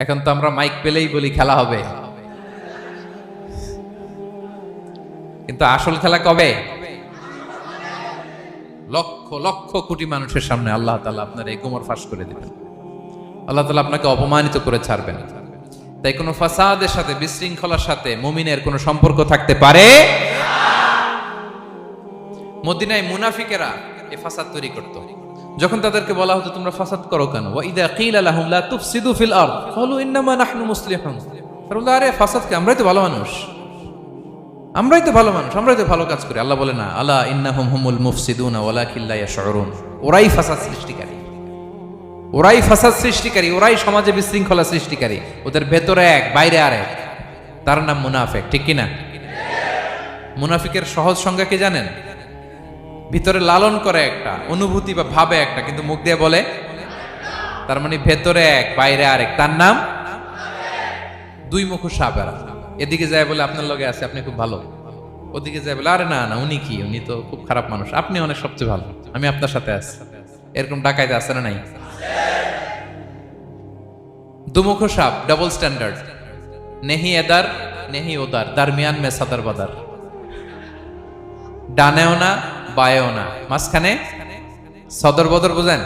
এখন তো আমরা মাইক পেলেই বলি খেলা হবে, কিন্তু আসল খেলা কবে? লক্ষ লক্ষ কোটি মানুষের সামনে আল্লাহ তাআলা আপনার এই কোমর ফাঁস করে দিবেন। আল্লাহ তাআলা আপনাকে অপমানিত করে ছাড়বেন। তাই কোনো ফাসাদের সাথে, বিশৃঙ্খলার সাথে মুমিনের কোনো সম্পর্ক থাকতে পারে না। মদিনায় মুনাফিকেরা এই ফাসাদ তৈরি করত। যখন তাদেরকে বলা হতো তোমরা ফাসাদ করো কেন, ওয়া ইযা কিলা লাহুম লা তুফসিদু ফিল আরদ ক্বালু ইন্নামা নাহনু মুসলিহুন, তারা বলতো আরে ফাসাদ কি, আমরাই তো ভালো মানুষ, আমরাই তো ভালো মানুষ, আমরাই তো ভালো কাজ করি। আল্লাহ বলে না, আলা ইন্নাহুম হুমুল মুফসিদুনা ওয়ালাকিন লা ইয়াশউরুন, ওরাই ফাসাদ সৃষ্টিকারী, ওরাই ফাসাদ সৃষ্টিকারী, ওরাই সমাজে বিশৃঙ্খলা সৃষ্টিকারী। ওদের ভেতরে এক, বাইরে আরেক, তার নাম মুনাফিক। ঠিক কিনা? মুনাফিকের সহজ সংজ্ঞা কি জানেন? ভিতরে লালন করে একটা, অনুভূতি বা ভাবে একটা, কিন্তু মুখ দিয়ে বলে, তার মানে ভেতরে এক বাইরে আরেক, তার নাম দুই মুখো সাপেরা। এদিকে যায় বলে আপনার লগে আছে, আপনি খুব ভালো, ওদিকে যায় বলে আরে না না উনি কি, উনি তো খুব খারাপ মানুষ, আপনি অনেক সবচেয়ে ভালো, আমি আপনার সাথে আছি। এরকম ডাকাইতে আছে না নাই? দুমুখো সাপ, ডাবল স্ট্যান্ডার্ড, নেহি এদার নেহি ওদার, দারমিয়ান মে সাদার বাদার, ডানেও না বায়েও না, মাঝখানে সদর বদর, বুঝেন?